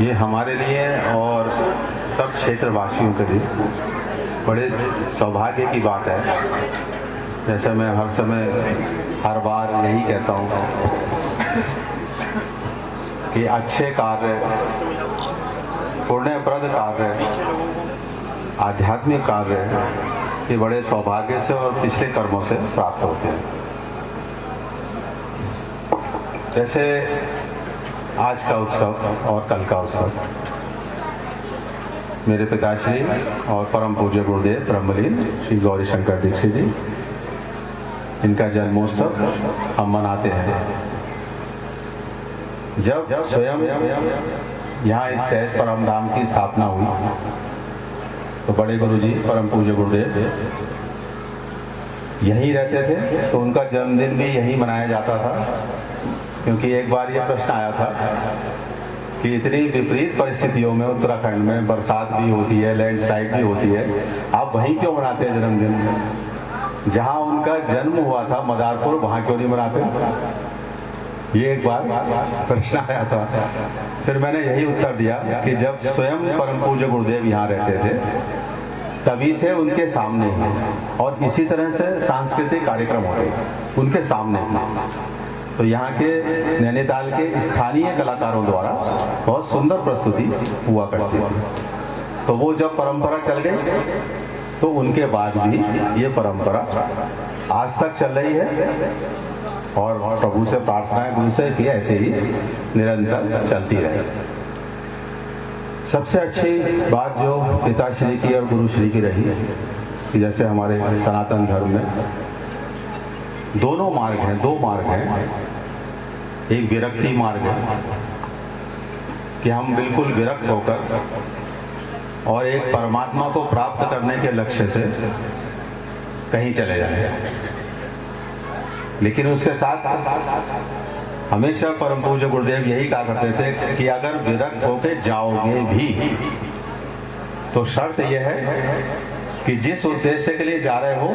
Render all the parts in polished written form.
ये हमारे लिए और सब क्षेत्रवासियों के लिए बड़े सौभाग्य की बात है। जैसे मैं हर समय हर बार यही कहता हूँ कि अच्छे कार्य, पुण्यप्रद कार्य, आध्यात्मिक कार्य ये बड़े सौभाग्य से और पिछले कर्मों से प्राप्त होते हैं। जैसे आज का उत्सव और कल का उत्सव मेरे पिताश्री और परम पूज्य गुरुदेव ब्रह्मलीन श्री गौरी शंकर दीक्षित जी, इनका जन्मोत्सव हम मनाते हैं। जब स्वयं यहाँ इस सहज परम धाम की स्थापना हुई तो बड़े गुरु जी परम पूज्य गुरुदेव यहीं रहते थे, तो उनका जन्मदिन भी यहीं मनाया जाता था। क्योंकि एक बार ये प्रश्न आया था कि इतनी विपरीत परिस्थितियों में उत्तराखंड में बरसात भी होती है, लैंडस्लाइड भी होती है, आप वहीं क्यों मनाते हैं जन्मदिन? जहां उनका जन्म हुआ था मदारपुर, वहां क्यों नहीं मनाते? ये एक बार प्रश्न आया था। फिर मैंने यही उत्तर दिया कि जब स्वयं परम पूज्य गुरुदेव यहाँ रहते थे तभी से उनके सामने ही, और इसी तरह से सांस्कृतिक कार्यक्रम होते उनके सामने ही। तो यहाँ के नैनीताल के स्थानीय कलाकारों द्वारा बहुत सुंदर प्रस्तुति हुआ करती थी। तो वो जब परंपरा चल गई तो उनके बाद भी ये परंपरा आज तक चल रही है, और प्रभु से प्रार्थना है, गुरु से कि ऐसे ही निरंतर चलती रहे। सबसे अच्छी बात जो पिताश्री की और गुरुश्री की रही कि जैसे हमारे सनातन धर्म में दोनों मार्ग हैं, दो मार्ग हैं। एक विरक्ति मार्ग है कि हम बिल्कुल विरक्त होकर और एक परमात्मा को प्राप्त करने के लक्ष्य से कहीं चले जाएं। लेकिन उसके साथ हमेशा परम पूज्य गुरुदेव यही कहा करते थे कि अगर विरक्त होके जाओगे भी तो शर्त यह है कि जिस उद्देश्य के लिए जा रहे हो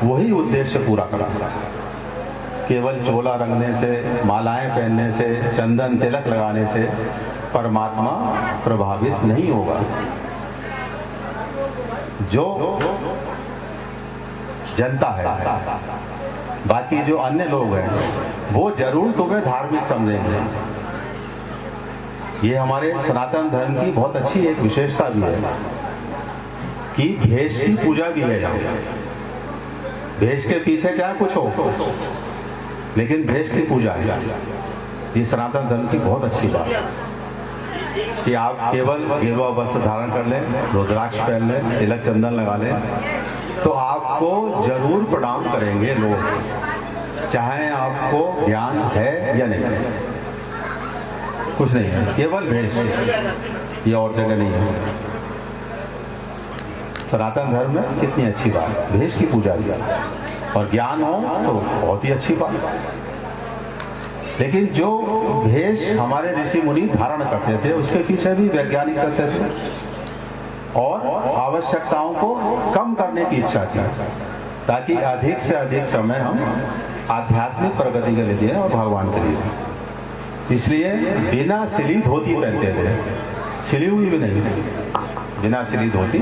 वही उद्देश्य पूरा करना। केवल चोला रंगने से, मालाएं पहनने से, चंदन तिलक लगाने से परमात्मा प्रभावित नहीं होगा। जो जनता है, बाकी जो अन्य लोग हैं, वो जरूर तुम्हें धार्मिक समझेंगे। ये हमारे सनातन धर्म की बहुत अच्छी एक विशेषता भी है कि भेष की पूजा भी है यहाँ। भेष के पीछे चाहे कुछ हो, लेकिन भेष की पूजा है। ये सनातन धर्म की बहुत अच्छी बात है कि आप केवल गेरुआ वस्त्र धारण कर लें, रुद्राक्ष पहन लें, तिलक चंदन लगा लें, तो आपको जरूर प्रणाम करेंगे लोग, चाहे आपको ज्ञान है या नहीं। कुछ नहीं है, केवल भेष, ये और जगह नहीं है। सनातन धर्म में कितनी अच्छी बात, भेष की पूजा भी, और ज्ञान हो तो बहुत ही अच्छी बात। लेकिन जो भेष हमारे ऋषि मुनि धारण करते थे उसके पीछे भी वैज्ञानिक करते थे, और आवश्यकताओं को कम करने की इच्छा थी ताकि अधिक से अधिक समय हम आध्यात्मिक प्रगति के लिए दें और भगवान के लिए। इसलिए बिना सिली धोती पहनते थे, सिली हुई भी नहीं, बिना सिली धोती,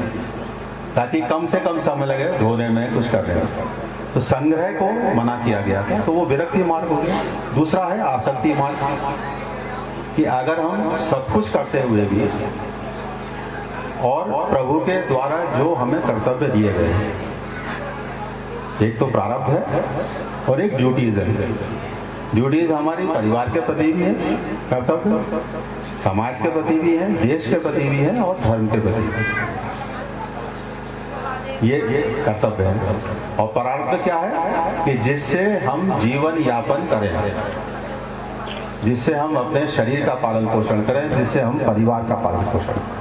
ताकि कम से कम समय लगे धोने में, कुछ करने में। तो संग्रह को मना किया गया था, तो वो विरक्ति मार्ग हो गया। दूसरा है आसक्ति मार्ग, कि अगर हम सब कुछ करते हुए भी और प्रभु के द्वारा जो हमें कर्तव्य दिए गए हैं, एक तो प्रारब्ध है और एक ड्यूटीज है। ड्यूटीज हमारी परिवार के प्रति भी है कर्तव्य, समाज के प्रति भी है, देश के प्रति भी है, और धर्म के प्रति भी है। ये कर्तव्य है। और प्रारब्ध क्या है कि जिससे हम जीवन यापन करें, जिससे हम अपने शरीर का पालन पोषण करें, जिससे हम परिवार का पालन पोषण करें,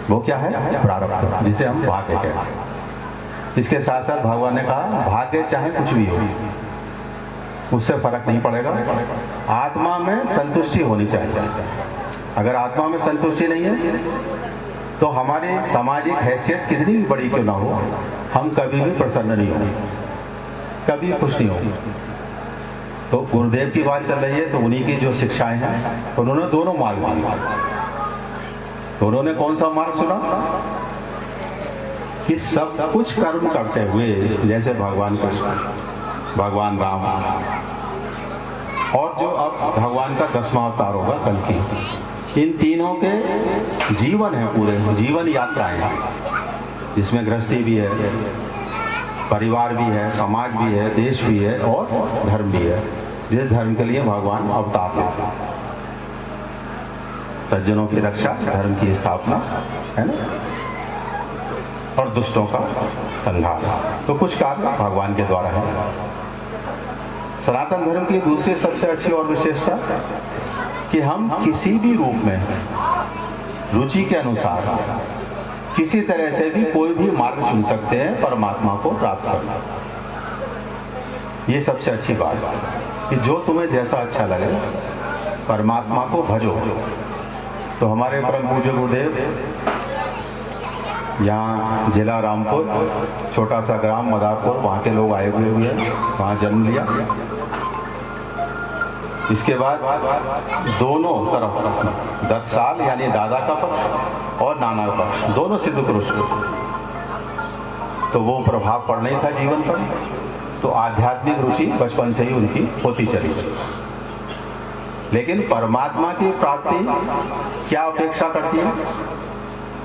वो क्या है? प्रारब्ध, जिसे हम भाग्य कहते हैं। इसके साथ साथ भगवान ने कहा भाग्य चाहे कुछ भी हो, उससे फर्क नहीं पड़ेगा, आत्मा में संतुष्टि होनी चाहिए। अगर आत्मा में संतुष्टि नहीं है तो हमारी सामाजिक हैसियत कितनी भी बड़ी क्यों ना हो, हम कभी भी प्रसन्न नहीं होंगे, कभी खुश नहीं होंगे। तो गुरुदेव की बात चल रही है, तो उन्हीं की जो शिक्षाएं हैं उन्होंने दोनों मार्ग दिए। तो उन्होंने कौन सा मार्ग चुना कि सब कुछ कर्म करते हुए, जैसे भगवान कृष्ण, भगवान राम, और जो अब भगवान का 10वां अवतार होगा कल की, इन तीनों के जीवन है, पूरे जीवन यात्राएं हैं, जिसमें गृहस्थी भी है, परिवार भी है, समाज भी है, देश भी है और धर्म भी है, जिस धर्म के लिए भगवान अवतार लेते हैं। सज्जनों की रक्षा, धर्म की स्थापना, है ना, और दुष्टों का संहार। तो कुछ कार्य भगवान के द्वारा है। सनातन धर्म की दूसरी सबसे अच्छी और विशेषता कि हम किसी भी रूप में रुचि के अनुसार किसी तरह से भी कोई भी मार्ग चुन सकते हैं परमात्मा को प्राप्त करना। ये सबसे अच्छी बात है कि जो तुम्हें जैसा अच्छा लगे परमात्मा को भजो। तो हमारे परम पूज्य गुरुदेव यहाँ जिला रामपुर, छोटा सा ग्राम मदारपुर, वहाँ के लोग आए हुए हैं, वहाँ जन्म लिया। इसके बाद दोनों तरफ 10 साल यानी दादा का पक्ष और नाना का पक्ष, दोनों सिद्ध पुरुष, तो वो प्रभाव पड़ नहीं था जीवन पर। तो आध्यात्मिक रुचि बचपन से ही उनकी होती चली। लेकिन परमात्मा की प्राप्ति क्या अपेक्षा करती है?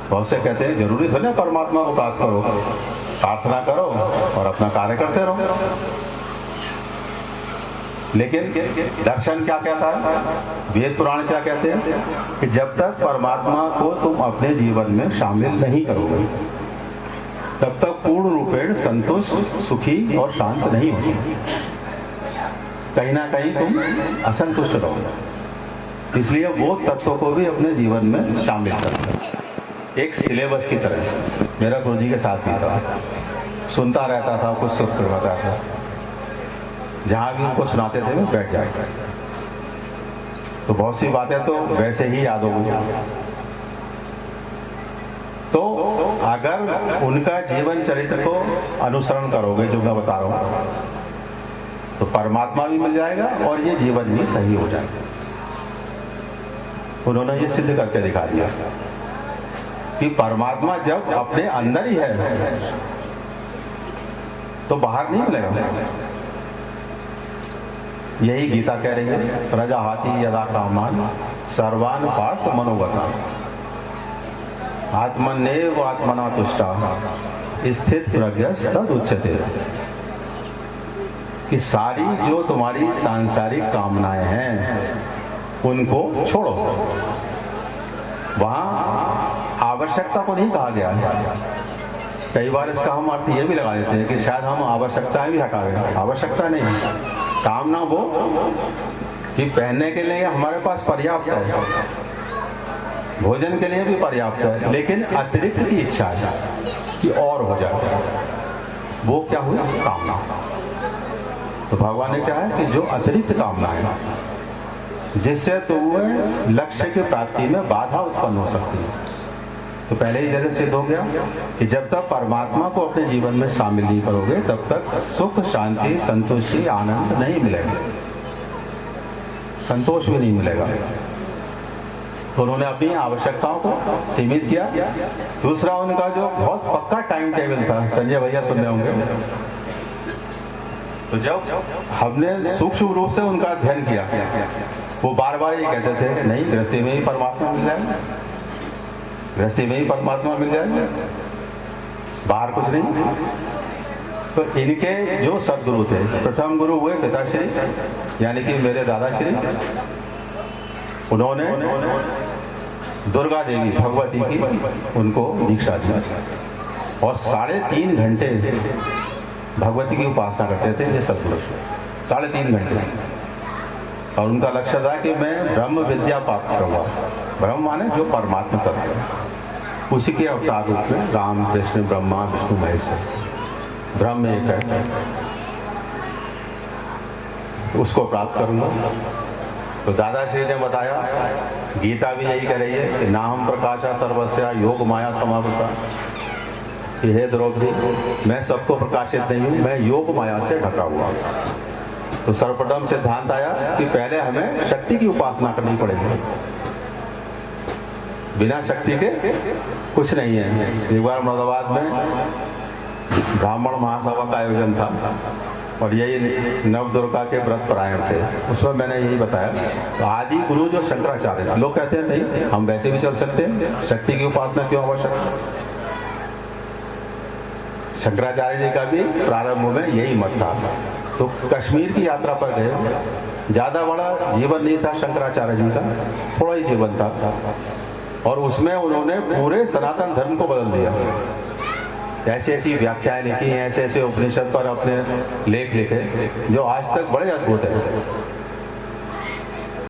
बहुत से कहते हैं जरूरी थोड़ा परमात्मा को प्राप्त करो, प्रार्थना करो और अपना कार्य करते रहो। लेकिन दर्शन क्या कहता है, वेद पुराण क्या कहते हैं कि जब तक परमात्मा को तुम अपने जीवन में शामिल नहीं करोगे तब तक पूर्ण रूपेण संतुष्ट, सुखी और शांत नहीं हो सकते। कहीं ना कहीं तुम असंतुष्ट रहोगे। इसलिए वो तत्व को भी अपने जीवन में शामिल करो। एक सिलेबस की तरह मेरा गुरुजी के साथ ही था, सुनता रहता था, कुछ सुख करवाता था, जहाँ भी उनको सुनाते थे मैं बैठ जाता। तो बहुत सी बातें तो वैसे ही याद हो गई। तो अगर उनका जीवन चरित्र को अनुसरण करोगे जो मैं बता रहा हूँ, तो परमात्मा भी मिल जाएगा और ये जीवन भी सही हो जाएगा। उन्होंने ये सिद्ध करके दिखा दिया कि परमात्मा जब अपने अंदर ही है तो बाहर नहीं मिलेगा। यही गीता कह रही है, प्रजा हाथी यदा कामान सर्वान पार्थ मनोगता आत्मनेव आत्मना तुष्टा स्थित प्रज्ञस्तद उच्यते। कि सारी जो तुम्हारी सांसारिक कामनाएं हैं उनको छोड़ो। वहां आवश्यकता को नहीं कहा गया है। कई बार इसका हम अर्थ ये भी लगा देते हैं कि शायद हम आवश्यकताएं भी हटा दें। आवश्यकता नहीं, कामना वो कि पहनने के लिए हमारे पास पर्याप्त है, भोजन के लिए भी पर्याप्त है, लेकिन अतिरिक्त की इच्छा है कि और हो जाए, वो क्या हुई? कामना। तो भगवान ने क्या है कि जो अतिरिक्त कामना है जिससे तुम्हें लक्ष्य की प्राप्ति में बाधा उत्पन्न हो सकती है। तो पहले ही जैसे सिद्ध हो गया कि जब तक परमात्मा को अपने जीवन में शामिल नहीं करोगे तब तक सुख, शांति, संतुष्टि, आनंद नहीं मिलेगा, संतोष भी नहीं मिलेगा। तो उन्होंने अपनी आवश्यकताओं को सीमित किया। दूसरा उनका जो बहुत पक्का टाइम टेबल था, संजय भैया सुन रहे होंगे, तो जब हमने सूक्ष्म रूप से उनका अध्ययन किया, वो बार बार ये कहते थे कि नहीं, गृहस्थी में ही परमात्मा मिल जाएगा, गृहस्थी में ही परमात्मा मिल जाएगा, बाहर कुछ नहीं। तो इनके जो सदगुरु थे, प्रथम गुरु हुए पिताश्री यानी कि मेरे दादाश्री, उन्होंने दुर्गा देवी भगवती की उनको दीक्षा दी और 3.5 घंटे भगवती की उपासना करते थे ये सदपुरुष, 3.5 घंटे। और उनका लक्ष्य था कि मैं ब्रह्म विद्या प्राप्त करूँगा। ब्रह्म माने जो परमात्मा तत्व है, उसी के अवतार रूप में राम, कृष्ण, ब्रह्मा, विष्णु, महेश है, ब्रह्म एक है, उसको प्राप्त करूँगा। तो दादाश्री ने बताया, गीता भी यही कह रही है कि नाहम प्रकाशा सर्वस्या योग माया समावृता। हे द्रौपदी, मैं सबको प्रकाशित नहीं हूँ, मैं योग माया से ढका हुआ। तो सर्वप्रथम सिद्धांत आया कि पहले हमें शक्ति की उपासना करनी पड़ेगी, बिना शक्ति के कुछ नहीं है। एक बार मुरादाबाद में ब्राह्मण महासभा का आयोजन था और यही नवदुर्गा के व्रत परायण थे। उसमें मैंने यही बताया, तो आदि गुरु जो शंकराचार्य थे, लोग कहते हैं नहीं हम वैसे भी चल सकते हैं, शक्ति की उपासना क्यों आवश्यक। शंकराचार्य जी का भी प्रारंभ में यही मत था। तो कश्मीर की यात्रा पर गए, ज्यादा बड़ा जीवन नहीं था शंकराचार्य जी का, थोड़ा ही जीवन था और उसमें उन्होंने पूरे सनातन धर्म को बदल दिया। ऐसी ऐसी व्याख्याएं लिखी हैं, ऐसे ऐसे उपनिषद पर अपने लेख लिखे जो आज तक बड़े अद्भुत हैं।